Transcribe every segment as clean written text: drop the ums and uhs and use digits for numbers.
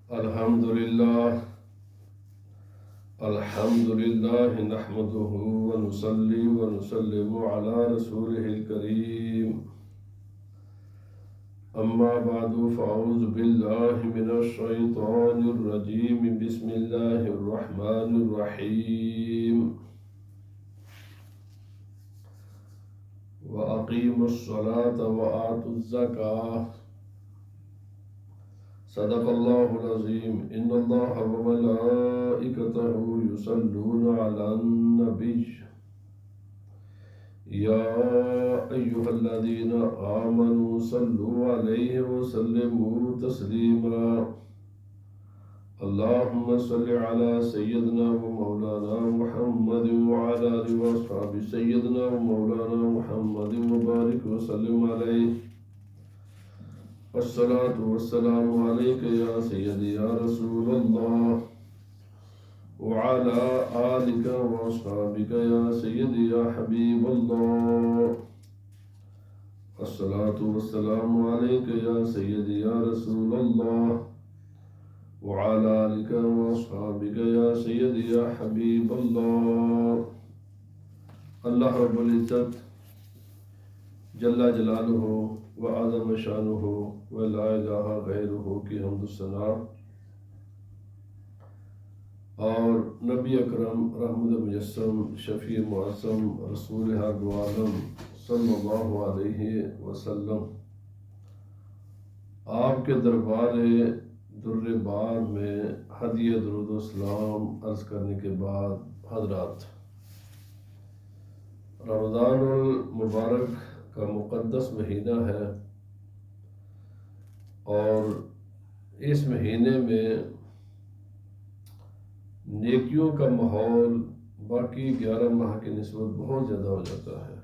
الحمد لله نحمده ونصلي ونسلم على رسوله الكريم. أما بعد فأعوذ بالله من الشيطان الرجيم. بسم الله الرحمن الرحيم. وأقيموا الصلاة وآتوا الزكاة. صدق الله العظيم. إن الله وملائكته يصلون على النبي يا أيها الذين آمنوا صلوا عليه وسلموا تسليما. اللهم صل على سيدنا ومولانا محمد وعلى آله وأصحابه سيدنا ومولانا محمد وبارك وسلم عليه. الصلاة والسلام عليك يا سيدي يا رسول الله وعلى آلك وأصحابك يا سيدي يا حبيب الله. الصلاة والسلام عليك يا سيدي يا رسول الله وعلى آلك وأصحابك يا سيدي يا حبيب الله. اللہ رب العزت جل جلالہ وعظم شانہ ولا الہ غیرہ کی حمد و ثنا اور نبی اکرم رحمت مجسم شفیع معصم رسول حق عالم صلی اللہ علیہ وسلم آپ کے دربار در بار میں ہدیہ درود و سلام عرض کرنے کے بعد حضرات، رمضان المبارک کا مقدس مہینہ ہے اور اس مہینے میں نیکیوں کا ماحول باقی 11 ماہ کی نسبت بہت زیادہ ہو جاتا ہے.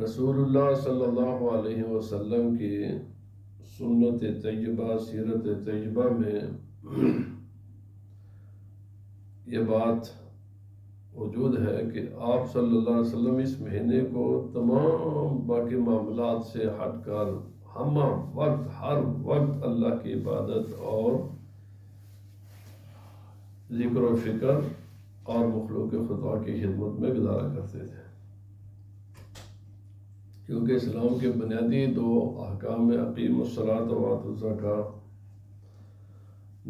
رسول اللہ صلی اللہ علیہ وسلم کی سنت طیبہ سیرت طیبہ میں یہ بات موجود ہے کہ آپ صلی اللہ علیہ وسلم اس مہینے کو تمام باقی معاملات سے ہٹ کر ہر وقت اللہ کی عبادت اور ذکر و فکر اور مخلوق خدا کی خدمت میں گزارا کرتے تھے، کیونکہ اسلام کے بنیادی 2 احکام میں اقیموا الصلاۃ وآتوا الزکاۃ،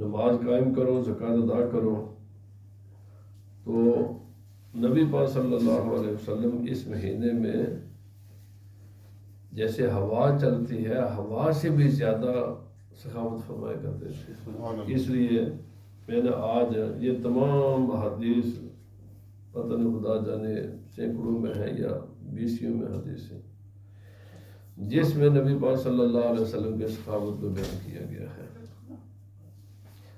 نماز قائم کرو زکوٰۃ ادا کرو. تو نبی پاک صلی اللہ علیہ وسلم اس مہینے میں جیسے ہوا چلتی ہے ہوا سے بھی زیادہ سخاوت فرمایا کرتے تھے. اس لیے میں نے آج یہ تمام احادیث پتہ نہیں خدا جانے سینکڑوں میں ہیں یا 20 میں حدیثیں جس میں نبی پاک صلی اللہ علیہ وسلم کے سخاوت کو بیان کیا گیا ہے،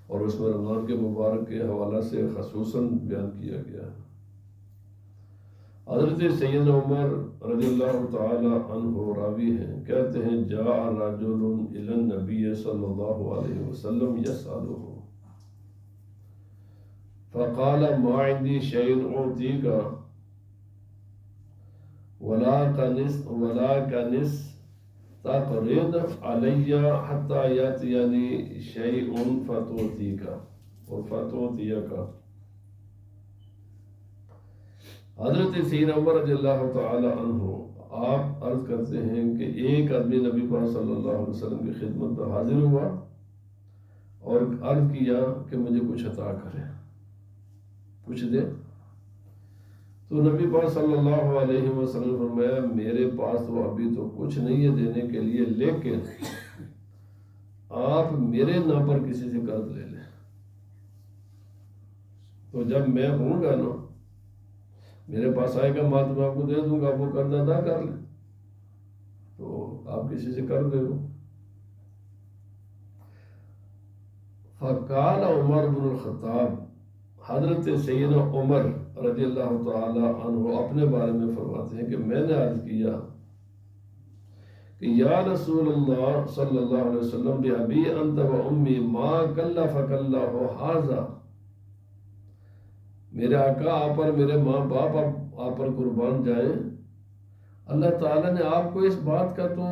اور اس میں رمضان کے مبارک کے حوالہ سے خصوصاً بیان کیا گیا ہے. حضرت سیدنا عمر رضی اللہ تعالی عنہ راوی ہیں، کہتے ہیں جاء رجل الی النبی صلی اللہ علیہ وسلم یسألہ فقال ما عندي شيء أعطيك ولا كنس تقرض علي حتى يأتيني شيء فتعطيك فتعطيك. حضرت سیدنا عمر رضی اللہ تعالی عنہ آپ عرض کرتے ہیں کہ ایک آدمی نبی پاک صلی اللہ علیہ وسلم کی خدمت میں حاضر ہوا اور عرض کیا کہ مجھے کچھ عطا کرے، کچھ دے. تو نبی پاک صلی اللہ علیہ وسلم فرمایا میرے پاس تو ابھی تو کچھ نہیں ہے دینے کے لیے، لیکن آپ میرے نام پر کسی سے قرض لے لیں، تو جب میں ہوں گا نا میرے پاس آئے گا مال تو میں آپ کو دے دوں گا، آپ وہ قرض ادا کر لیں. تو آپ کسی سے قرض دے دو. فقال عمر بن الخطاب، حضرت سیدنا عمر رضی اللہ تعالی عنہ اپنے بارے میں فرماتے ہیں کہ میں نے عرض کیا کہ یا رسول اللہ صلی اللہ علیہ وسلم بأبی انت و امی ما کلفک اللہ ھذا، میرے آقا آپ پر میرے ماں باپ آپ پر قربان جائیں، اللہ تعالیٰ نے آپ کو اس بات کا تو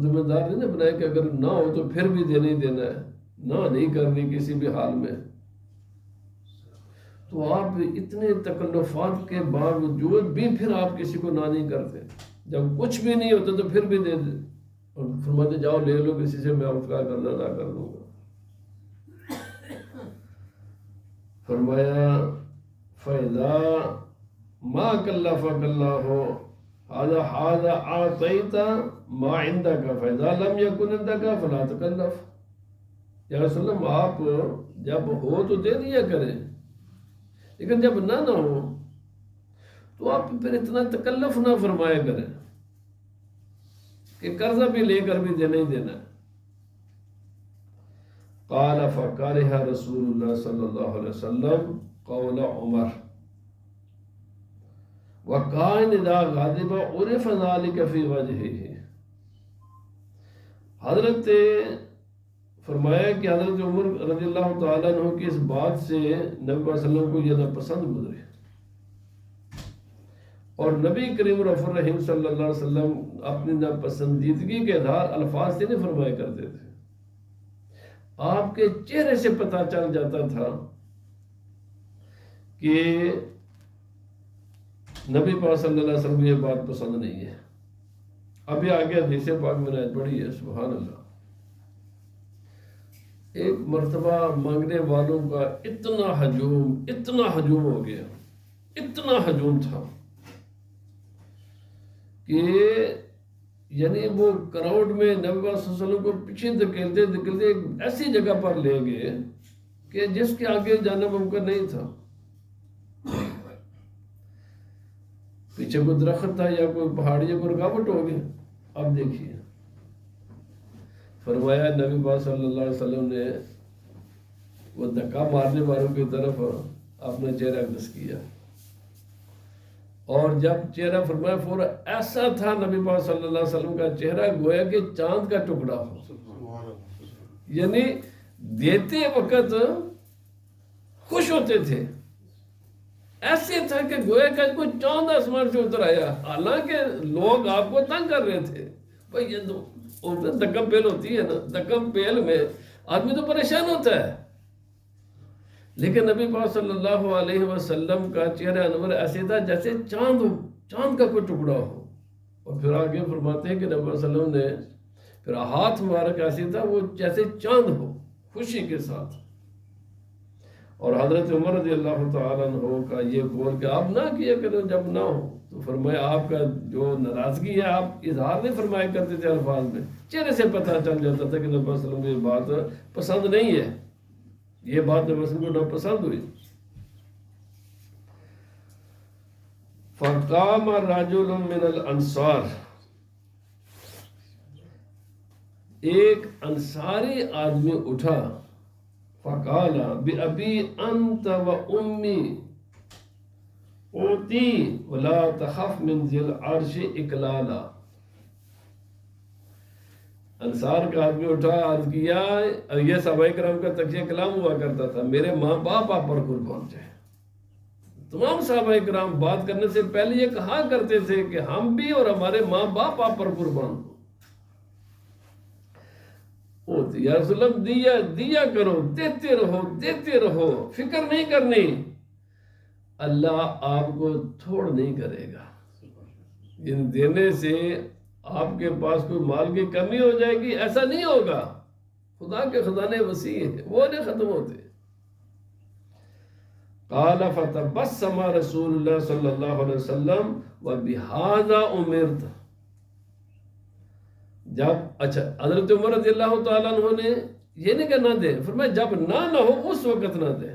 ذمہ دار نہیں بنایا کہ اگر نہ ہو تو پھر بھی دینا ہی دینا ہے، نہ نہیں کرنی کسی بھی حال میں. تو آپ اتنے تکلفات کے باوجود بھی پھر آپ کسی کو نہ نہیں کرتے. جب کچھ بھی نہیں ہوتا تو پھر بھی دے دے اور فرماتے جاؤ لے لو کسی سے، میں اس کا قرض ادا کر دوں گا. فرمایا فَإِذَا مَا كَلَّفَكَ اللَّهُ هَذَا أَعْطَيْتَ مَا عِنْدَكَ فَإِذَا لَمْ يَكُنْ عِنْدَكَ فَلَا تَكَلَّفْ. یا رسول اللہ آپ جب ہو تو دے دیا کریں، لیکن جب نہ ہو تو آپ پھر اتنا تکلف نہ فرمایا کریں کہ قرضہ بھی لے کر بھی دینا ہی دینا ہے. قال فکرہ رسول اللہ صلی اللہ علیہ وسلم قول عمر وکان اذا غضب عرف ذلك فی وجهه. حضرت فرمایا کہ حضرت عمر رضی اللہ تعالیٰ عنہ کی اس بات سے نبی صلی اللہ علیہ وسلم کو یہ ناپسند گزرے، اور نبی کریم رفیع الرحیم صلی اللہ علیہ وسلم اپنی ناپسندیدگی کے اظہار الفاظ سے نہیں فرمایا کرتے تھے. آپ کے چہرے سے پتہ چل جاتا تھا کہ نبی پاک صلی اللہ علیہ وسلم کو یہ بات پسند نہیں ہے. ابھی آگے حدیث پاک میں آیت پڑھی ہے، سبحان اللہ. ایک مرتبہ مانگنے والوں کا اتنا ہجوم ہو گیا، اتنا ہجوم تھا کہ یعنی وہ کراؤڈ میں نبی صلی اللہ علیہ وسلم کو پیچھے دھکیلتے ایک ایسی جگہ پر لے گئے کہ جس کے آگے جانا ممکن نہیں تھا. پیچھے کوئی درخت تھا یا کوئی پہاڑی یا کوئی رکاوٹ ہو گئی. اب دیکھیے فرمایا نبی پاک صلی اللہ علیہ وسلم نے وہ دھکا مارنے والوں کی طرف اپنا چہرہ گھس کیا، اور جب چہرہ فرمایا پورا ایسا تھا نبی پاک صلی اللہ علیہ وسلم کا چہرہ گویا کہ چاند کا ٹکڑا ہو. یعنی دیتے وقت خوش ہوتے تھے، ایسے تھا کہ گویا کہ کوئی چاند آسمان سے اتر آیا. حالانکہ لوگ آپ کو تنگ کر رہے تھے. بھائی یہ تو دکم پیل ہوتی ہے نا، دکم پیل میں آدمی تو پریشان ہوتا ہے، لیکن نبی پاک صلی اللہ علیہ وسلم کا چہرہ انور ایسے تھا جیسے چاند کا کوئی ٹکڑا ہو. اور پھر آگے فرماتے ہیں کہ نبی صلی اللہ علیہ وسلم نے پھر ہاتھ مبارک ایسے تھا وہ جیسے چاند ہو، خوشی کے ساتھ. اور حضرت عمر رضی اللہ تعالیٰ عنہ کا یہ قول کہ آپ نہ کیا کرو جب نہ ہو. تو فرمایا آپ کا جو ناراضگی ہے آپ اظہار نہیں فرمایا کرتے تھے الفاظ میں، چہرے سے پتہ چل جاتا تھا کہ نبی صلی اللہ علیہ وسلم کو یہ بات پسند نہیں ہے، یہ بات نبی صلی اللہ علیہ وسلم کو ناپسند ہوئی. فقام رجل من الانصار، ایک انصاری آدمی اٹھا، فقال بأبی انت و امی اوتی ولا تخف من ذی العرش اکلالا. انصار کا آدمی اٹھا، عرض کیا، یہ صحابہ کرام کا تقسیم کلام ہوا کرتا تھا، میرے ماں باپ آپ پر قربان جائے. تمام صحابہ کرام بات کرنے سے پہلے یہ کہا کرتے تھے کہ ہم بھی اور ہمارے ماں باپ آپ پر قربان ہوں. یا رسول اللہ دیا کرو، دیتے رہو، فکر نہیں کرنی، اللہ آپ کو تھوڑ نہیں کرے گا. ان دینے سے آپ کے پاس کوئی مال کی کمی ہو جائے گی، ایسا نہیں ہوگا. خدا کے خزانے وسیع ہیں، وہ نہیں ختم ہوتے. قال فتبسم رسول اللہ صلی اللہ علیہ وسلم وبہذا امرت. جب حضرت عمر رضی اللہ تعالیٰ عنہ نے یہ نہیں کہ نہ دے، فرمایا جب نہ ہو اس وقت نہ دے.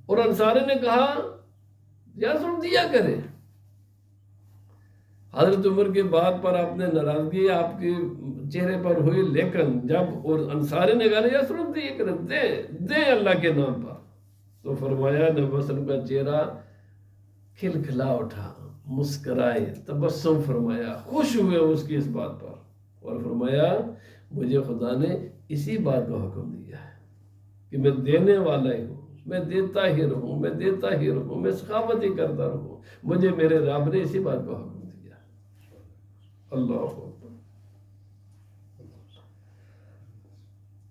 اور انصاری نے کہا یا رسول دیا کرے. حضرت عمر کی بات پر آپ نے ناراضگی آپ کے چہرے پر ہوئی، لیکن جب اور انصاری نے کہا یا رسول دیا کرے، دے اللہ کے نام پر. تو فرمایا نبی صلی اللہ علیہ وسلم کا چہرہ کھلکھلا اٹھا، مسکرائے، تبسم فرمایا، خوش ہوئے اس کی اس بات پر، اور فرمایا مجھے خدا نے اسی بات کا حکم دیا ہے کہ میں دینے والا ہی ہوں، میں دیتا ہی رہوں، میں دیتا ہی رہوں، میں سخاوت ہی کرتا رہوں. مجھے میرے رب نے اسی بات کو حکم دیا. اللہ اکبر.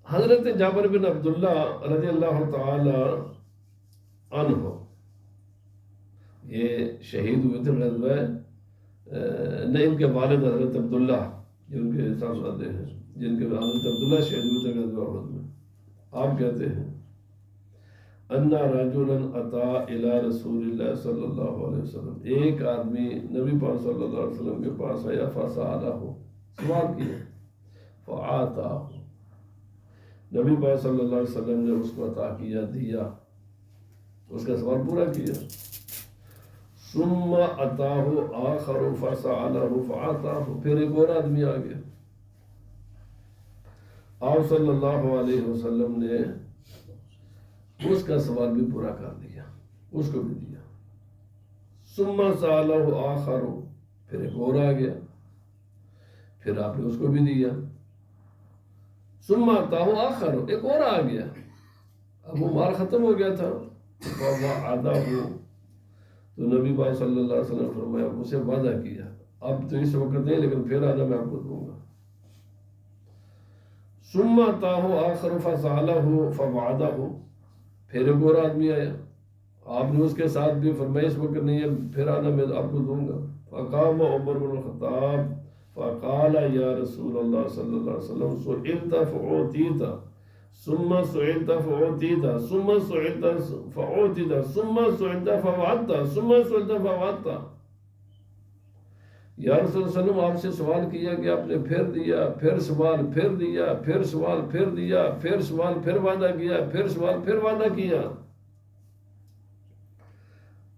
حضرت جابر بن عبداللہ رضی اللہ تعالی عنہ یہ شہید ہوئے تھے غزوہ نہیں، ان کے والد حضرت عبداللہ جن کے صاحبزادے ہیں، جن کے حضرت عبداللہ شہید ہوئے تھے غزوہ احد میں. آپ کہتے ہیں ان رجلا اتی الی رسول اللہ صلی اللہ علیہ وسلم، ایک آدمی نبی پاک صلی اللہ علیہ وسلم کے پاس آیا، فسألہ، سوال کیا، فآتاہ، نبی پاک صلی اللہ علیہ وسلم نے اس کو عطا کیا، دیا، اس کا سوال پورا کیا. ثم اتاہ آخر فسألہ فآتاہ، پھر ایک اور آدمی آ گیا، آپ صلی اللہ علیہ وسلم نے اس کا سوال بھی پورا کر دیا، اس کو بھی دیا. ثم سألہ آخر، پھر ایک اور آ گیا، پھر آپ نے اس کو بھی دیا. ثم اتاہ آخر، ایک اور آ گیا، اب وہ مال ختم ہو گیا تھا. ووعدہ، تو نبی پاک صلی اللہ علیہ وسلم نے فرمایا، اسے وعدہ کیا، اب تو اس وقت نہیں لیکن پھر آنا میں آپ کو دوں گا. ثم اتاہ آخر فسألہ فوعدہ، پھر ایک اور آدمی آیا، آپ نے اس کے ساتھ بھی فرمایا اس وقت نہیں ہے، پھر آنا میں آپ کو دوں گا. فقام عمر بن الخطاب فقال یا رسول اللہ صلی اللہ علیہ وسلم، سئلت فأعطیت، ثم سئلت فأعطیت، ثم سئلت فأعطیت، ثم سئلت فوعدت، ثم سئلت فوعدت. یا رسول اللہ علیہ وسلم، آپ سے سوال کیا کہ آپ نے پھر دیا، پھر سوال پھر دیا، پھر سوال پھر دیا، پھر سوال پھر وعدہ کیا، پھر سوال پھر وعدہ کیا.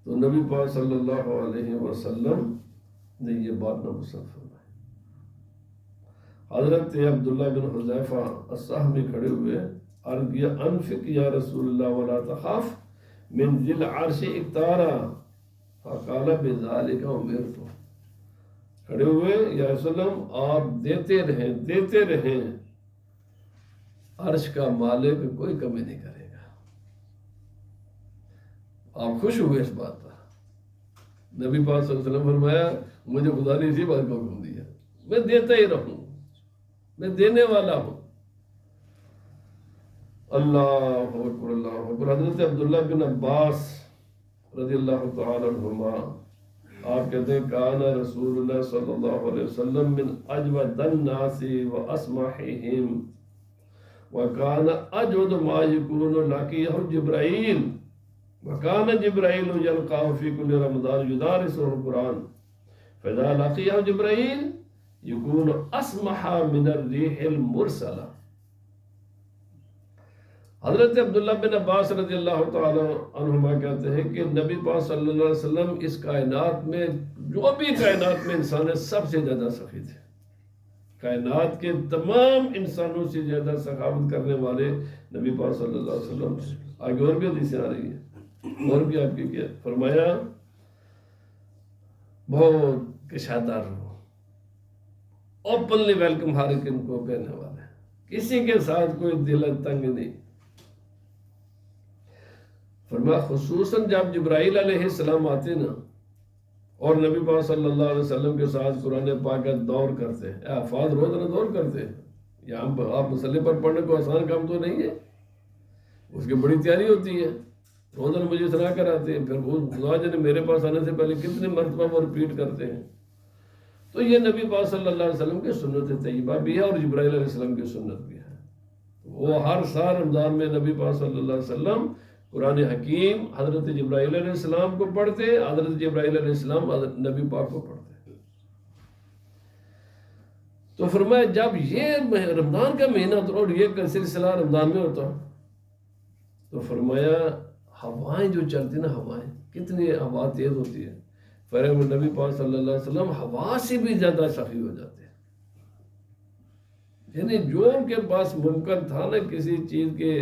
تو نبی پاک صلی اللہ علیہ وسلم نے یہ بات نامسلط فرمائی. حضرت عبداللہ بن حذیفہ السہمی کھڑے ہوئے، عرض کیا، انفق یا رسول اللہ ولا تخاف من ذی العرش اقتارا، فقال بذالک امرت. کھڑے ہوئے، یا رسول اللہ آپ دیتے رہیں، دیتے رہیں، عرش کا مالک کوئی کمی نہیں کرے گا. آپ خوش ہوئے اس بات پر. نبی پاک صلی اللہ علیہ وسلم فرمایا، مجھے خدا نے اسی بات کو حکم دیا، میں دیتا ہی رہوں، میں دینے والا ہوں. اللہ اکبر، اللہ اکبر. حضرت عبداللہ بن عباس رضی اللہ تعالی عنہما آپ کہتے ہیں، کان رسول اللہ صلی اللہ علیہ وسلم من اجود الناس واسمحہم، وکان اجود ما یکون لقیہ جبرائیل، وکان جبرائیل یلقاہ فی کل رمضان یدارسہ القرآن، فاذا لقیہ جبرائیل یکون اسمح من الریح المرسلہ. حضرت عبداللہ بن عباس رضی اللہ تعالی عنہما کہتے ہیں کہ نبی پاک صلی اللہ علیہ وسلم اس کائنات میں، جو بھی کائنات میں انسان ہے، سب سے زیادہ سخی تھے. کائنات کے تمام انسانوں سے زیادہ سخاوت کرنے والے نبی پاک صلی اللہ علیہ وسلم. آگے اور بھی حدیثیں آ رہی ہیں، اور بھی آپ کی کیا فرمایا، بہت کشادہ رہو، اوپنلی ویلکم ہر ایک ان کو کہنے والے، کسی کے ساتھ کوئی دل تنگ نہیں. فرمایا خصوصاً جب جبرائیل علیہ السلام آتے نا اور نبی پاک صلی اللہ علیہ وسلم کے ساتھ قرآن پاک کا دور کرتے ہیں، حفاظ روزانہ دور کرتے ہیں. یہاں آپ مسئلے پر پڑھنے کو آسان کام تو نہیں ہے، اس کی بڑی تیاری ہوتی ہے. روزانہ مجھے سنا کر آتے ہیں، پھر وہ خدا جانے میرے پاس آنے سے پہلے کتنے مرتبہ وہ ریپیٹ کرتے ہیں. تو یہ نبی پاک صلی اللہ علیہ وسلم کی سنت طیبہ بھی ہے اور جبرائیل علیہ السلام کی سنت بھی ہے. وہ ہر سال رمضان میں نبی پاک صلی اللہ علیہ وسلم قرآن حکیم حضرت جبرائیل علیہ السلام کو پڑھتے، حضرت جبرائیل علیہ السلام حضرت نبی پاک کو پڑھتے. تو فرمایا جب یہ رمضان کا مہینہ ہوتا اور یہ سلسلہ رمضان میں ہوتا تو فرمایا ہوائیں جو چلتی نا، ہوائیں کتنی ہوا تیز ہوتی ہے. فرمایا نبی پاک صلی اللہ علیہ وسلم ہوا سے بھی زیادہ سخی ہو جاتے ہیں. یعنی جو ان کے پاس ممکن تھا نا کسی چیز کے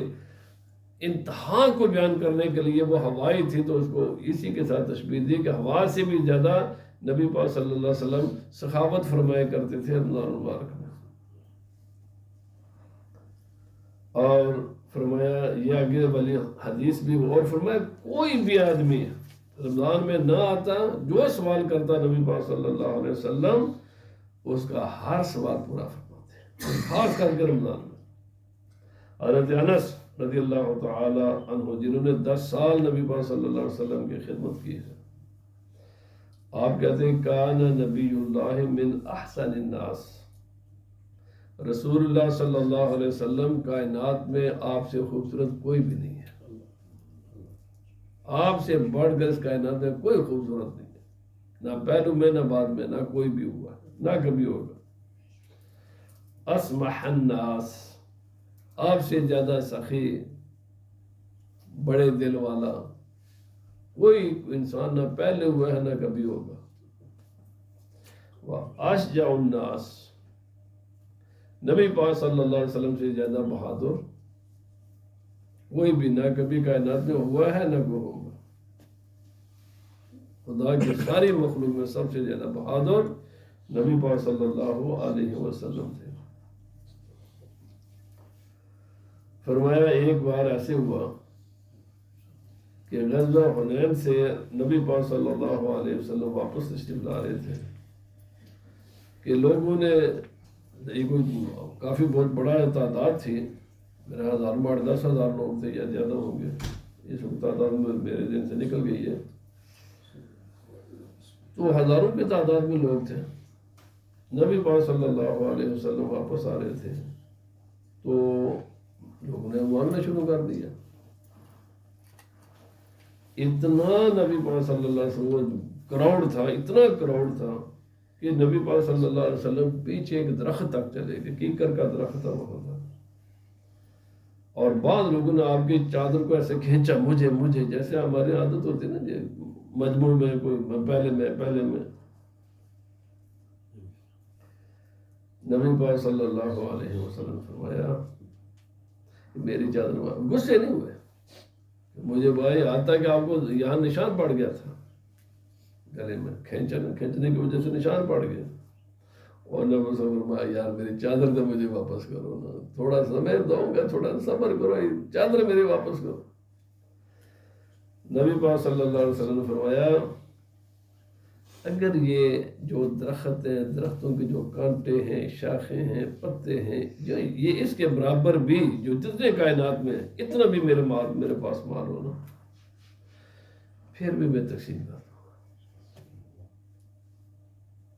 انتہا کو بیان کرنے کے لیے، وہ ہوائی تھی، تو اس کو اسی کے ساتھ تشبیہ دی کہ ہوا سے بھی زیادہ نبی پاک صلی اللہ علیہ وسلم سخاوت فرمایا کرتے تھے رمضان المبارک میں. اور فرمایا یہ آگے والی حدیث بھی، اور فرمایا کوئی بھی آدمی رمضان میں نہ آتا، جو سوال کرتا نبی پاک صلی اللہ علیہ وسلم اس کا ہر سوال پورا فرماتے، خاص کر کے رمضان میں۔ حضرت انس رضی اللہ تعالی عنہ جنہوں نے 10 سال نبی پاک صلی اللہ علیہ وسلم کی خدمت کی ہے، آپ کہتے ہیں کان نبی اللہ من احسن الناس، رسول اللہ صلی اللہ علیہ وسلم کائنات میں آپ سے خوبصورت کوئی بھی نہیں ہے، آپ سے بڑھ کر اس کائنات میں کوئی خوبصورت نہیں ہے، نہ پہلو میں نہ بعد میں، نہ کوئی بھی ہوا نہ کبھی ہوگا۔ اسمح الناس، آپ سے زیادہ سخی، بڑے دل والا کوئی انسان نہ پہلے ہوا ہے نہ کبھی ہوگا۔ واشجع الناس، نبی پاک صلی اللہ علیہ وسلم سے زیادہ بہادر کوئی بھی نہ کبھی کائنات میں ہوا ہے نہ کوئی ہوگا۔ خدا کی ساری مخلوق میں سب سے زیادہ بہادر نبی پاک صلی اللہ علیہ وسلم تھے۔ فرمایا ایک بار ایسے ہوا کہ غزوہ حنین سے نبی پاک صلی اللہ علیہ وسلم واپس تشریف لا رہے تھے کہ لوگوں نے کافی بہت بڑا تعداد تھی، میرا 10,000 لوگ تھے یا زیادہ ہوں گے، اس وقت تعداد میرے دن سے نکل گئی ہے، تو ہزاروں کی تعداد میں لوگ تھے۔ نبی پاک صلی اللہ علیہ وسلم واپس آ رہے تھے تو لوگوں نے ماننا شروع کر دیا، اتنا نبی پاک صلی اللہ علیہ وسلم کراؤڈ تھا، اتنا کراؤڈ تھا کہ نبی پاک صلی اللہ علیہ وسلم پیچھے ایک درخت تک چلے گئے، کیکر کا درخت تھا وہاں تھا، اور بعض لوگوں نے آپ کی چادر کو ایسے کھینچا، مجھے جیسے ہماری عادت ہوتی ہے نا جی، مجموع میں کوئی پہلے میں نبی پاک صلی اللہ علیہ وسلم فرمایا کہ میری چادر، غصے نہیں ہوئے، مجھے بھائی آتا کہ آپ کو یہاں نشان پڑ گیا تھا گلے میں، کھینچنے کی وجہ سے نشان پڑ گیا، اور نبی صلی اللہ علیہ وسلم فرمایا یار میری چادر تو مجھے واپس کرو نا، تھوڑا سمے دوں گا، تھوڑا صبر کرو، چادر میری واپس کرو۔ نبی پاک صلی اللہ علیہ وسلم نے فرمایا اگر یہ جو درخت ہیں، درختوں کے جو کانٹے ہیں، شاخیں ہیں، پتے ہیں، جو یہ اس کے برابر بھی جو جتنے کائنات میں اتنا بھی میرے پاس مال ہو نا، پھر بھی میں تقسیم کر دوں گا۔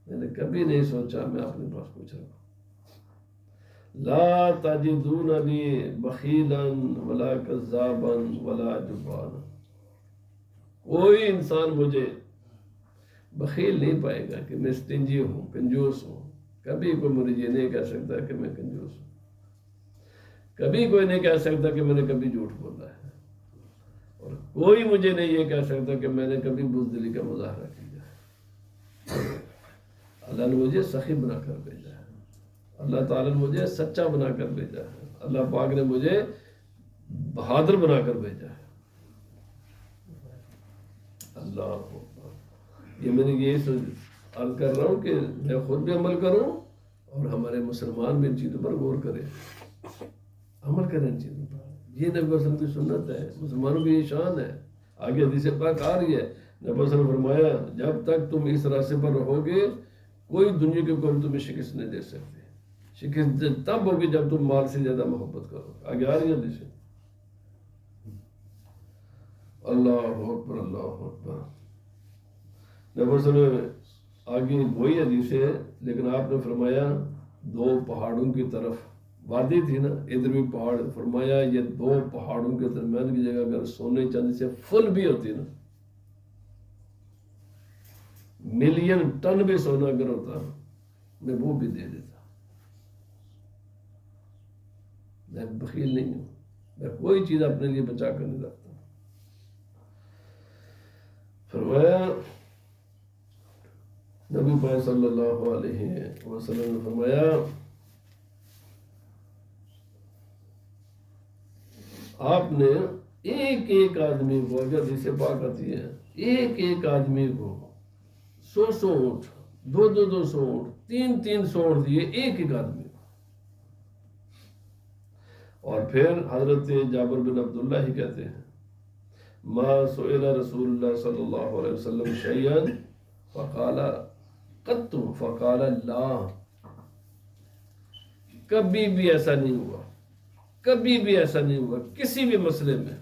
میں نے کبھی نہیں سوچا میں اپنے پاس کچھ رکھوں۔ لا تجدوننی بخیلا ولا کذابا ولا جبانا، کوئی انسان مجھے بخیل نہیں پائے گا کہ میں سٹنجی ہوں، کنجوس ہوں، کبھی کوئی مجھے یہ نہیں کہہ سکتا کہ میں کنجوس ہوں، کبھی کوئی نہیں کہہ سکتا کہ میں نے کبھی جھوٹ بولا ہے، اور کوئی مجھے نہیں یہ کہہ سکتا کہ میں نے کبھی بزدلی کا مظاہرہ کیا ہے۔ اللہ نے مجھے سخی بنا کر بھیجا ہے، اللہ تعالیٰ نے مجھے سچا بنا کر بھیجا ہے، اللہ پاک نے مجھے بہادر بنا کر بھیجا ہے۔ اللہ یہ میں نے یہ عرض کر رہا ہوں کہ میں خود بھی عمل کروں اور ہمارے مسلمان بھی ان چیزوں پر غور کریں، عمل کریں ان چیزوں پر۔ یہ نبی وسلم کی سنت ہے، مسلمانوں کی یہ شان ہے۔ آگے حدیث پاک آ رہی ہے، نبی وسلم نے فرمایا جب تک تم اس راستے پر رہو گے کوئی دنیا کے قوم تمہیں شکست نہیں دے سکتے، شکست تب ہوگی جب تم مال سے زیادہ محبت کرو۔ آگے آ رہی ہے حدیث، اللہ اکبر اللہ اکبر۔ نبی صلی اللہ علیہ وسلم آگے وہی حدیث ہے، لیکن آپ نے فرمایا 2 پہاڑوں کی طرف، وادی تھی نا، ادھر بھی پہاڑ، فرمایا یہ 2 پہاڑوں کے درمیان کی جگہ اگر سونے چاندی سے فل بھی ہوتی نا، ملین ٹن بھی سونا اگر ہوتا میں وہ بھی دے دیتا۔ میں بخیل نہیں ہوں، میں کوئی چیز اپنے لیے بچا کر نہیں رکھتا۔ فرمایا نبی پاک صلی اللہ علیہ وسلم نے فرمایا آپ نے ایک آدمی کو، اگر جسے پاک آتی ہے، ایک آدمی کو 100 اونٹ، 200 اونٹ، 300 اونٹ دیے ایک آدمی کو، اور پھر حضرت جابر بن عبداللہ ہی کہتے ہیں ما سئل رسول اللہ صلی اللہ علیہ وسلم شیئا فقال قط فقال لا، کبھی بھی ایسا نہیں ہوا، کبھی بھی ایسا نہیں ہوا کسی بھی مسئلے میں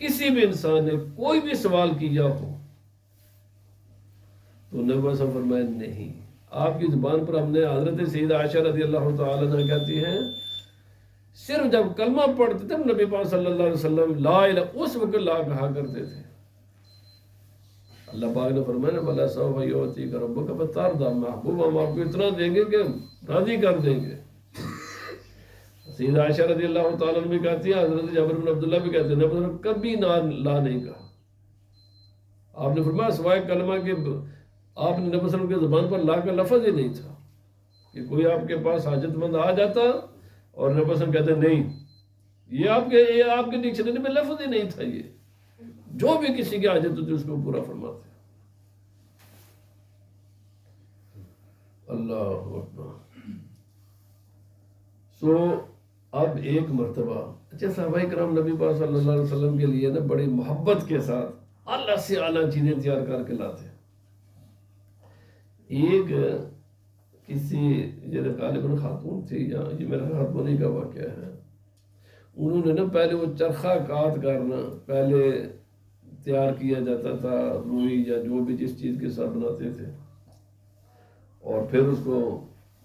کسی بھی انسان نے کوئی بھی سوال کیا ہو تو نبی صلی اللہ علیہ وسلم فرمایا نہیں۔ آپ کی زبان پر ہم نے حضرت سیدہ عائشہ رضی اللہ تعالی عنہ کہتی ہیں صرف جب کلمہ پڑھتے تھے نبی پاک صلی اللہ علیہ وسلم لا الہ اس وقت لا کہا کرتے تھے۔ اللہ پاک نے فرمایا بلا سوف یعطیک ربک فترضی، محبوب ہم آپ کو اتنا دیں گے کہ راضی کر دیں گے۔ سیدہ عائشہ رضی اللہ تعالیٰ عنہ بھی کہتی ہیں، حضرت جابر بن عبداللہ بھی کہتے ہیں نبی صلی اللہ علیہ وسلم کبھی لا نہیں کہا۔ آپ نے فرمایا سوائے کلمہ کے آپ نے نبی صلی اللہ علیہ وسلم کے زبان پر لا کا لفظ ہی نہیں تھا کہ کوئی آپ کے پاس حاجت مند آ جاتا اور نبی صلی اللہ علیہ وسلم کہتے نہیں، یہ آپ کے ڈکشنری میں لفظ ہی نہیں تھا۔ یہ جو بھی کسی کی حاجت ہوتی اس کو پورا فرماتے۔ اللہ اکبر۔ سو اب ایک مرتبہ اچھا صحابہ کرام نبی پاک صلی اللہ علیہ وسلم کے لیے نا بڑی محبت کے ساتھ اللہ سے اعلیٰ چیزیں تیار کر کے لاتے۔ ایک کسی یہ غالباً خاتون تھی یا یہ میرا خاتون کا واقعہ ہے، انہوں نے نا پہلے وہ چرخہ کاٹ کرنا پہلے تیار کیا جاتا تھا، روئی یا جو بھی جس چیز کے ساتھ بناتے تھے، اور پھر اس کو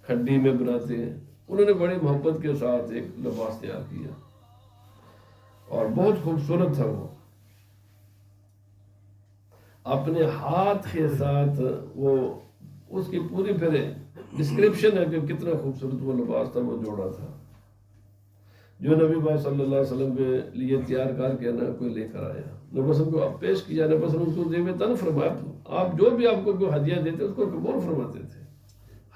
کھڈی میں بناتے ہیں۔ انہوں نے بڑی محبت کے ساتھ ایک لباس تیار کیا اور بہت خوبصورت تھا وہ، اپنے ہاتھ کے ساتھ وہ اس کی پوری پھر ڈسکرپشن ہے کہ کتنا خوبصورت وہ لباس تھا، وہ جوڑا تھا جو نبی پاک صلی اللہ علیہ وسلم کے لیے تیار کر کے نا کوئی لے کر آیا، نبی وسلم کو اب پیش کیا، نبی وسلم اس کو دیوے تن فرمایا آپ جو بھی آپ کو کوئی ہدیہ دیتے اس کو قبول فرماتے تھے۔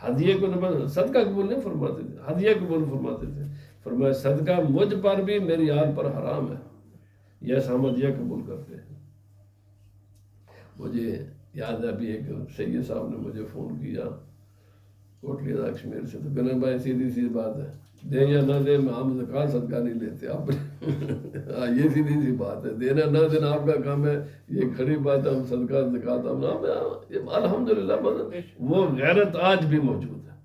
ہدیے کو صدقہ قبول نہیں فرماتے تھے، ہدیہ قبول فرماتے تھے۔ فرمایا صدقہ مجھ پر بھی میری آل پر حرام ہے، یہ ہم ہدیہ قبول کرتے ہیں۔ مجھے یاد ہے ابھی ایک سید صاحب نے مجھے فون کیا کوٹلی کشمیر سے، تو کہنا بھائی سیدھی سی بات ہے دیں یا نہ دیں ہم زکوٰۃ صدقہ نہیں لیتے آپ یہ سیدھی سی بات ہے، دینا نہ دینا آپ کا کام ہے، یہ کھڑی بات ہے ہم صدقہ زکوٰۃ ہم نہ الحمدللہ وہ غیرت آج بھی موجود ہے،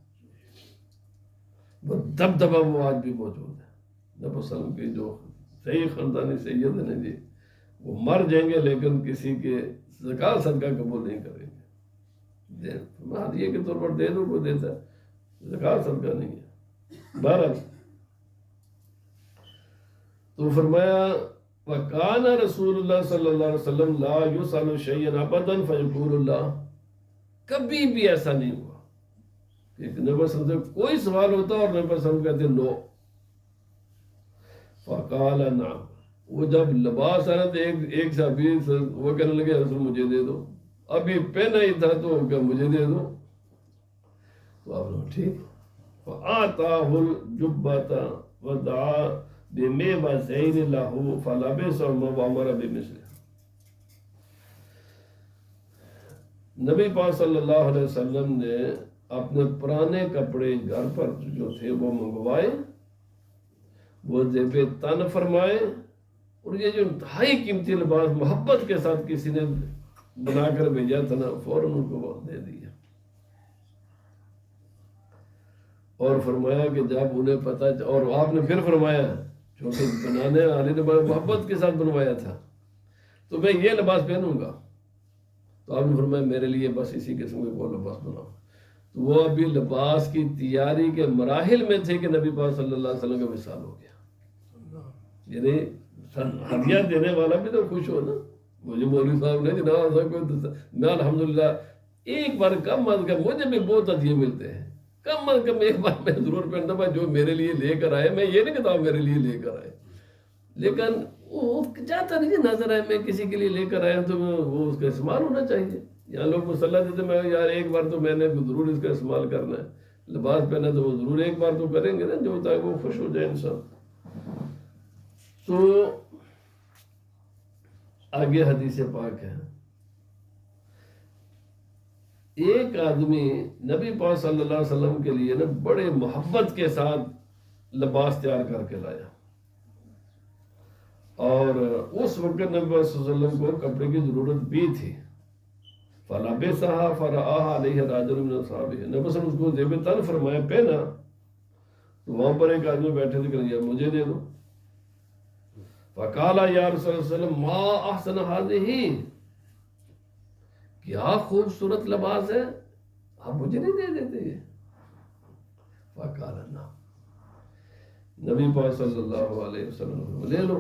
وہ دبدبہ وہ آج بھی موجود ہے۔ نبی وسلم کی جو صحیح خاندانی سید ہیں جی وہ مر جائیں گے لیکن کسی کے زکوٰۃ صدقہ قبول نہیں کریں گے، ہدیے کے طور پر دے دو کو دیتا ہے، زکوٰۃ صدقہ نہیں ہے۔ بہرحال تو فرمایا وَكَانَ رسول اللہ صلی اللہ علیہ وسلم لا يُسْأَلُ شَيْئًا أَبَدًا فَيَقُولُ اللَّهُ، کبھی بھی ایسا نہیں ہوا کہ نبی صلی اللہ علیہ وسلم سے کوئی سوال ہوتا اور نبی صلی اللہ علیہ وسلم کہتے نو، فَقَالَ نَعَمْ، وہ جب لباس آنا تو ایک صحابی وہ کہنے لگے حضور مجھے دے دو، ابھی پہنا ہی تھا تو کہ مجھے دے دو، تو آپ نے ٹھیک فَآتَاهُ الْجُبَّةَ وَدَعَا بِمِعْوَزَيْنِ لَهُ فَلَبِسَهُمَا وَأَمَرَ بِمِثْلِهِ۔ نبی پاک صلی اللہ علیہ وسلم نے اپنے پرانے کپڑے گھر پر جو تھے وہ منگوائے، وہ زیب تن فرمائے، اور یہ جو انتہائی قیمتی لباس محبت کے ساتھ کسی نے بنا کر بھیجا تھا نا فوراً ان کو وہ دے دیا، اور فرمایا کہ جب انہیں پتہ اور آپ نے پھر فرمایا جو کہ بنانے والے نے بڑے محبت کے ساتھ بنوایا تھا تو میں یہ لباس پہنوں گا، تو آپ نے فرمایا میرے لیے بس اسی قسم کے وہ لباس بناؤ۔ تو وہ ابھی لباس کی تیاری کے مراحل میں تھے کہ نبی پاک صلی اللہ علیہ وسلم کا وصال ہو گیا، یعنی ہدیہ دینے والا بھی تو خوش ہو نا، مجھے مولوی صاحب نے جناب میں الحمدللہ ایک بار کم از کم مجھے بھی بہت ہدیے ملتے ہیں، کم از کم ایک بار میں ضرور پہنتا ہوں جو میرے لیے لے کر آئے، میں یہ نہیں کہتا ہوں میرے لیے لے کر آئے، لیکن وہ چاہتا نہیں نظر آئے میں کسی کے لیے لے کر آیا تو وہ اس کا استعمال ہونا چاہیے۔ یہاں لوگ مسلح دیتے میں یار ایک بار تو میں نے ضرور اس کا استعمال کرنا ہے، لباس پہنا تو وہ ضرور ایک بار تو کریں گے نا جو تاکہ وہ خوش ہو جائے انسان۔ تو آگے حدیث پاک ہے، ایک آدمی نبی پاک صلی اللہ علیہ وسلم کے لیے نا بڑے محبت کے ساتھ لباس تیار کر کے لایا، اور اس وقت نبی صلی اللہ علیہ وسلم کو کپڑے کی ضرورت بھی تھی. فلبسها فرآها عليه رجل من اصحابه، نبی صلی اللہ علیہ وسلم اس کو زیب تن فرمایا، پہنا. تو وہاں پر ایک آدمی بیٹھے تھے کہ مجھے دے دو. فقال یا رسول اللہ صلی اللہ علیہ وسلم ما احسن هذه، کیا خوبصورت لباس ہے، آپ مجھے نہیں دے دیتے یہ؟ فقال نعم، نبی پاک صلی اللہ علیہ وسلم لے لو.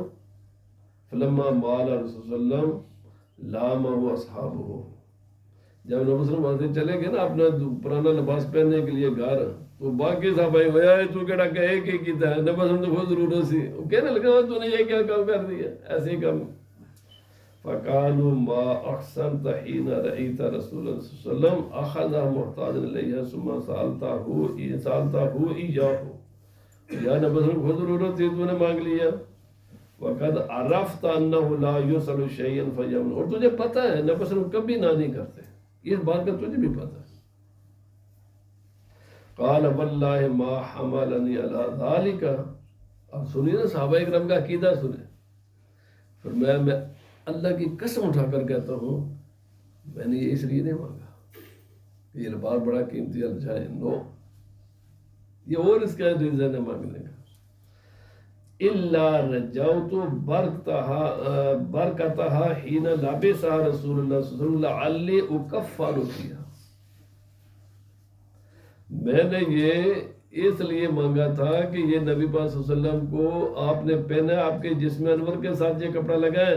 فلما مال رسول صلی اللہ علیہ وسلم لامہ اصحابہ، جب نبی صلی اللہ علیہ وسلم چلے گئے نا اپنا پرانا لباس پہننے کے لیے گھر، تو باقی صحابہ ہویا ہے تو کہڑا کہے کہ کیتا ہے، نبی صلی اللہ علیہ وسلم کو ضرورت سی، وہ کہنے لگا تو نے یہ کیا کام کر دیا، ایسے ہی کام. فقالوا ما احسنت حين رأيت رسول اللہ صلی اللہ علیہ وسلم اخذ محتاجا الیہ ثم سألته ایاہ، یا نبی صلی اللہ علیہ وسلم کو ضرورت تھی تو نے مانگ لیا. وقد عرفت انه لا يسأل شيئا فيمنع، اور تجھے پتہ ہے نبی صلی اللہ علیہ وسلم کبھی نہ نہیں کرتے، اس بات کا تجھے بھی پتہ ہے. قال واللہ ما حملنی علی ذالک، اب سنیے نا صحابہ اکرام کا عقیدہ سنیں. پھر میں اللہ کی قسم اٹھا کر کہتا ہوں میں نے یہ اس لیے نہیں مانگا کہ یہ لباس بڑا قیمتی ہے جائے، نو، یہ اور اس کا ریزن ہے مانگنے کا. الا رجوت برکتها حين لبسها رسول اللہ صلی اللہ علیہ وسلم لعلی اکفر فیہا، میں نے یہ اس لیے مانگا تھا کہ یہ نبی پاک صلی اللہ علیہ وسلم کو آپ نے پہنا، آپ کے جسم انور کے ساتھ یہ کپڑا لگائے،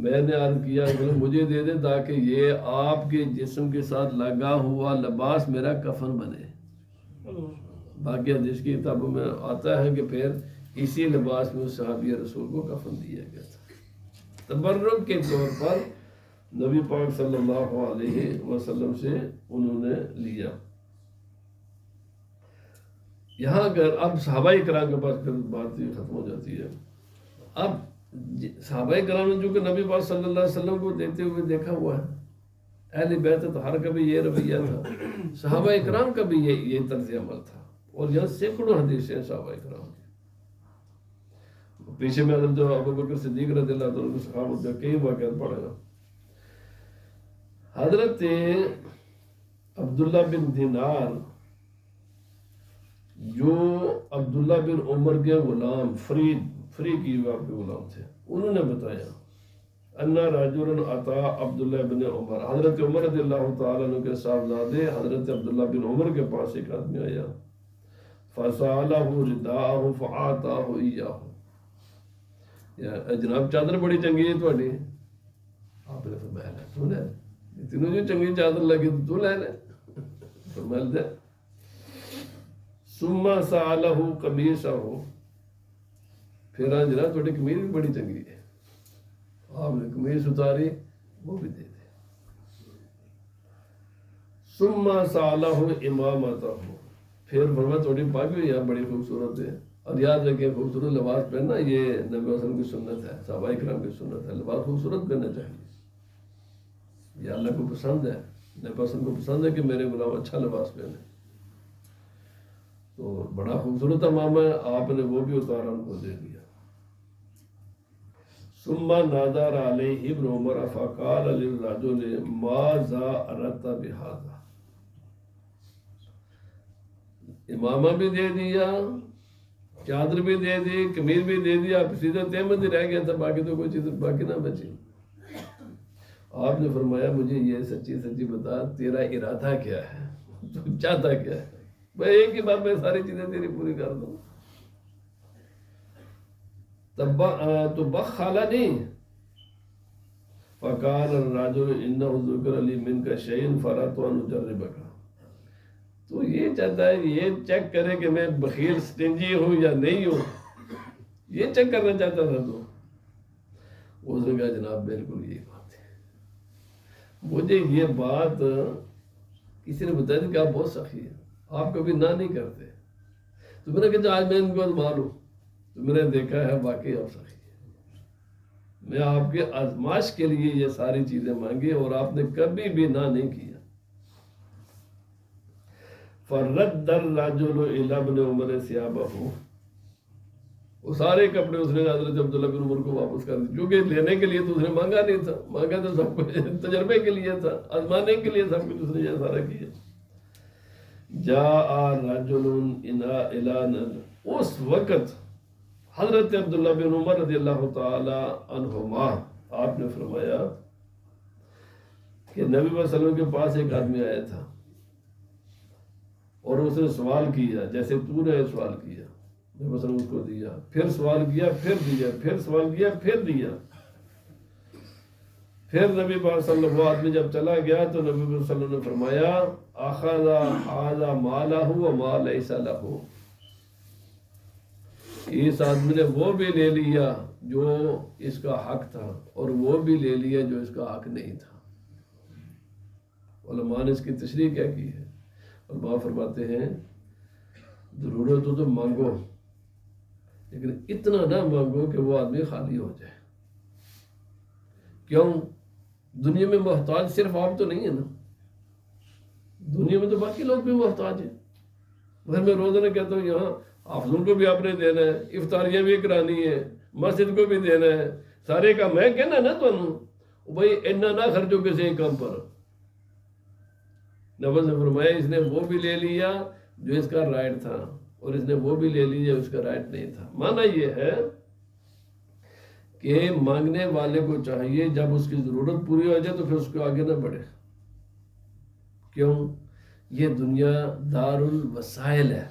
میں نے عرض کیا کہ مجھے دے دیں تاکہ یہ آپ کے جسم کے ساتھ لگا ہوا لباس میرا کفن بنے. باقی حدیث کی کتابوں میں آتا ہے کہ پھر اسی لباس میں صحابی رسول کو کفن دیا گیا تھا. تبرک کے طور پر نبی پاک صلی اللہ علیہ وسلم سے انہوں نے لیا. یہاں اگر اب صحابہ کرام کے پاس پھر بات ختم ہو جاتی ہے. اب صحابہ کرام نے جو کہ نبی پاک صلی اللہ علیہ وسلم کو دیتے ہوئے دیکھا ہوا ہے، اہل بیت طہارہ کا بھی یہ رویہ تھا، صحابہ کرام کا بھی یہ طرز عمل تھا. اور یہاں سینکڑوں حدیثیں صحابہ کرام کی. پیچھے میں حضرت ابو بکر صدیق رضی اللہ عنہ کی صحابت کا کئی واقعات پڑھے گا. حضرت عبداللہ بن دینار جو عبداللہ بن عمر کے غلام فری کی آپ کے غلام تھے، انہوں نے بتایا ان رجل اتی عبداللہ بن عمر، حضرت عمر رضی اللہ تعالیٰ عنہ کے صاحبزادے حضرت عبداللہ بن عمر کے پاس ایک آدمی آیا، فسألہ رداءہ فآتاہ ایاہ، یا جناب چادر بڑی چنگی ہے تھوڑی، آپ نے فرمایا لے تو لے، تینوں جو چنگی چادر لگی تو لے لے، فرمایا دے. ثم سألہ قمیصہ، پھر جناب تھوڑی قمیض بھی بڑی چنگی ہے، آپ نے قمیض اتاری وہ بھی دے دے. ثم سألہ امامتہ، پھر فرمایا تھوڑی پاگی ہوئی ہے بڑی خوبصورت ہے. اور یاد رکھیں خوبصورت لباس پہننا یہ نبی صلی اللہ علیہ وسلم کی سنت ہے، صحابہ کرام کی سنت ہے. لباس خوبصورت پہننا چاہیے، یہ اللہ کو پسند ہے، نبی صلی اللہ علیہ وسلم کو پسند ہے کہ میرے غلام اچھا لباس پہنے. تو بڑا خوبصورت امامہ ہے، آپ نے وہ بھی اتارا ان کو دے دیا. ثم نادر علیہ ابن عمر فقال للرجل ماذا اردت بهذا، امامہ بھی دے دیا، چادر بھی دے دی، قمیض بھی دے دیا، سیدھا تہمت ہی رہ گیا تھا، باقی تو کوئی چیز باقی نہ بچی. آپ نے فرمایا مجھے یہ سچی سچی بتا تیرا ارادہ کیا ہے، تو چاہتا کیا ہے، میں ایک ہی بار میں ساری چیزیں تیری پوری کر دوں. تو بخالنی فقال الرجل انہ ذکر لی منک شیء فاردت ان اجربک، تو یہ چاہتا ہے یہ چیک کرے کہ میں بخیل سٹنجی ہوں یا نہیں ہوں، یہ چیک کرنا چاہتا تھا. تو اس نے کہا جناب بالکل یہ بات ہے، مجھے یہ بات کسی نے بتایا تھی کہ آپ بہت سخی ہیں، آپ کبھی نہ نہیں کرتے. تو میں نے کہا آج میں ان کو آزمالوں، تو میں نے دیکھا ہے واقعی آپ سخی ہیں، میں آپ کے آزمائش کے لیے یہ ساری چیزیں مانگی اور آپ نے کبھی بھی نہ نہیں کیا. فرد الرجل الی ابن عمر ثیابہ، وہ سارے کپڑے اس نے حضرت عبداللہ بن عمر کو واپس کر دیے، کیونکہ لینے کے لیے تو اس نے مانگا نہیں تھا، مانگا تو سب کچھ تجربے کے لیے تھا، آزمانے کے لیے سب کچھ اس نے یہ سارا کیا۔ جاء رجل الی، اس وقت حضرت عبداللہ بن عمر رضی اللہ تعالی عنہما آپ نے فرمایا کہ نبی صلی اللہ علیہ وسلم کے پاس ایک آدمی آیا تھا اور اس نے سوال کیا جیسے تو نے سوال کیا، نبی صلی اللہ علیہ وسلم اس کو دیا، پھر سوال کیا، پھر دیا، پھر سوال کیا، پھر دیا۔ پھر نبی پاک صلی اللہ علیہ وسلم آدمی جب چلا گیا تو نبی صلی اللہ علیہ وسلم نے فرمایا اخذ هذا مالہ وما لیس لہ، اس آدمی نے وہ بھی لے لیا جو اس کا حق تھا اور وہ بھی لے لیا جو اس کا حق نہیں تھا۔ علماء نے اس کی تشریح کیا کی ہے؟ علماء فرماتے ہیں ضرورت ہو تو مانگو، لیکن اتنا نہ مانگو کہ وہ آدمی خالی ہو جائے۔ کیوں؟ دنیا میں محتاج صرف آپ تو نہیں ہے نا، دنیا میں تو باقی لوگ بھی محتاج ہیں۔ مگر میں روزانہ کہتا ہوں یہاں حافظوں کو بھی آپ نے دینا ہے، افطاریاں بھی کرانی ہے، مسجد کو بھی دینا ہے، سارے کام میں کہنا نا تمہیں بھائی اینا نہ خرچو کسی ایک کام پر۔ نبی نے فرمایا اس نے وہ بھی لے لیا جو اس کا رائٹ تھا اور اس نے وہ بھی لے لیا جو اس کا رائٹ نہیں تھا۔ معنی یہ ہے کہ مانگنے والے کو چاہیے جب اس کی ضرورت پوری ہو جائے تو پھر اس کو آگے نہ بڑھے۔ کیوں؟ یہ دنیا دار الوسائل ہے،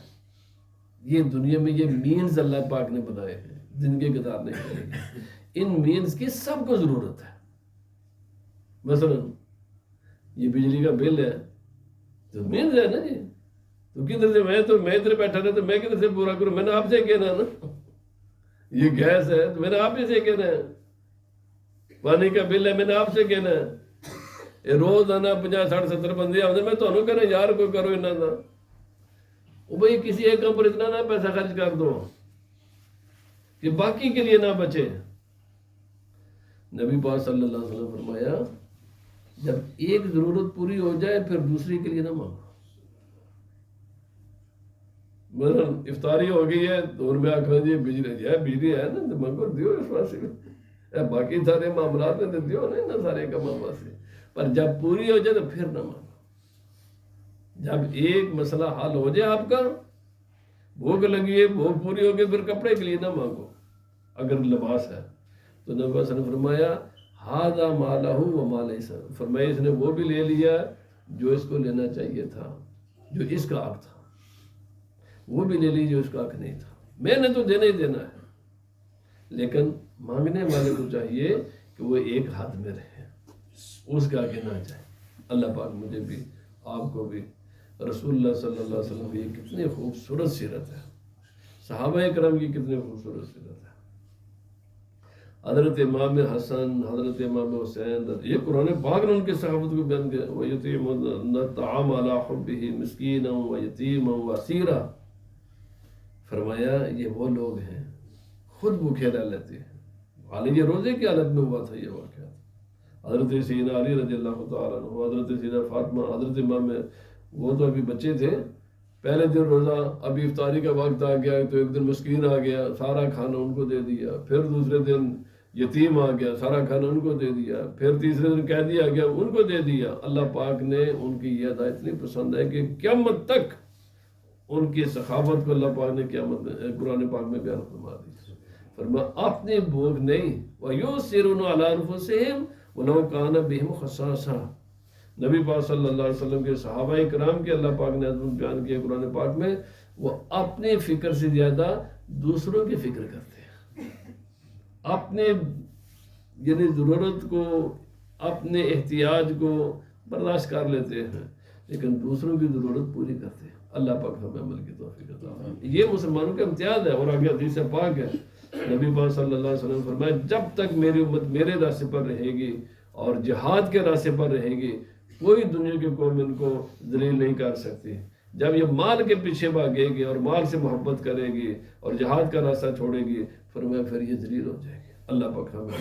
یہ دنیا میں یہ مینز اللہ پاک نے بنائے ہیں جن کے قدار نہیں کرے گی۔ ان مینز کی سب کو ضرورت ہے۔ مثلا یہ بجلی کا بل ہے تو مینز ہے نا جی، تو کدھر سے میں ادھر بیٹھا رہا تو میں کدھر سے پورا کروں؟ میں نے آپ سے کہنا نا۔ یہ گیس ہے تو میں نے آپ ہی سے کہنا ہے، پانی کا بل ہے میں نے آپ سے کہنا ہے، یہ روز آنا 50 60 70 بندے آتے میں تو انہوں کہنا یار کو کرو انہوں کا، وہ بھائی کسی ایک کام پر اتنا نہ پیسہ خرچ کر دو کہ باقی کے لیے نہ بچے۔ نبی پاک صلی اللہ علیہ وسلم فرمایا جب ایک ضرورت پوری ہو جائے پھر دوسری کے لیے نہ مانگو۔ مثلا افطاری ہو گئی ہے تو ان میں آخر جی بجلی ہے نا تو مانگو دیو اس واسطے، باقی سارے معاملات میں تو دیو نہیں نا سارے کاموں واسطے، پر جب پوری ہو جائے تو پھر نہ مانگو۔ جب ایک مسئلہ حل ہو جائے آپ کا، بھوک لگی ہے بھوک پوری ہو گئی، پھر کپڑے کے لیے نہ مانگو۔ اگر لباس ہے تو نبی صلی اللہ علیہ وسلم نے فرمایا ھذا مالہ وما لیس، فرمایا اس نے وہ بھی لے لیا جو اس کو لینا چاہیے تھا، جو اس کا حق تھا، وہ بھی لے لی جو اس کا حق نہیں تھا۔ میں نے تو دینا ہی دینا ہے، لیکن مانگنے والے کو چاہیے کہ وہ ایک حد میں رہے، اس کا آگے نہ جائے۔ اللہ پاک مجھے بھی آپ کو بھی رسول اللہ صلی اللہ علیہ وسلم کی کتنی خوبصورت سیرت ہے، صحابہ کرام کی کتنی خوبصورت سیرت ہے، حضرت امام حسن، حضرت امام حسین، یہ قرآن پاک نے ان کی صحابت کو بیان کیا، وَيُطْعِمُونَ الطَّعَامَ عَلَىٰ حُبِّهِ مِسْكِينًا وَيَتِيمًا وَأَسِيرًا، فرمایا یہ وہ لوگ ہیں خود بھوکے رہ لیتے ہیں، حالانکہ یہ روزے کی حالت میں ہوا تھا یہ واقعہ۔ حضرت سیدنا علی رضی اللہ تعالیٰ عنہ، حضرت سیدنا فاطمہ، حضرت امام، وہ تو ابھی بچے تھے، پہلے دن روزہ، ابھی افطاری کا وقت آ گیا تو ایک دن مسکین آ گیا، سارا کھانا ان کو دے دیا، پھر دوسرے دن یتیم آ گیا، سارا کھانا ان کو دے دیا، پھر تیسرے دن قیدی آ گیا، ان کو دے دیا۔ اللہ پاک نے ان کی یہ ادا اتنی پسند ہے کہ قیامت تک ان کی سخاوت کو اللہ پاک نے قیامت میں قرآن پاک میں بیان فرما دی۔ فرمایا اپنی بھوک نہیں، وَيُؤْثِرُونَ عَلَىٰ أَنفُسِهِمْ وَلَوْ كَانَ بِهِمْ خَصَاصَةٌ، نبی پاک صلی اللہ علیہ وسلم کے صحابہ کرام کے اللہ پاک نے عظمت بیان کیا قرآن پاک میں، وہ اپنی فکر سے زیادہ دوسروں کی فکر کرتے ہیں، اپنے یعنی ضرورت کو، اپنے احتیاج کو برداشت کر لیتے ہیں لیکن دوسروں کی ضرورت پوری کرتے ہیں۔ اللہ پاک ہمیں عمل کی توفیق عطا فرمائے۔ یہ مسلمانوں کا امتیاز ہے، اور آگے حدیث پاک ہے، نبی پاک صلی اللہ علیہ وسلم فرمایا جب تک میری امت میرے راستے پر رہے گی اور جہاد کے راستے پر رہے گی، کوئی دنیا کی قوم ان کو ذلیل نہیں کر سکتی۔ جب یہ مال کے پیچھے بھاگے گی اور مال سے محبت کرے گی اور جہاد کا راستہ چھوڑے گی، فرمایا پھر یہ ذلیل ہو جائے گی۔ اللہ پاک ہمیں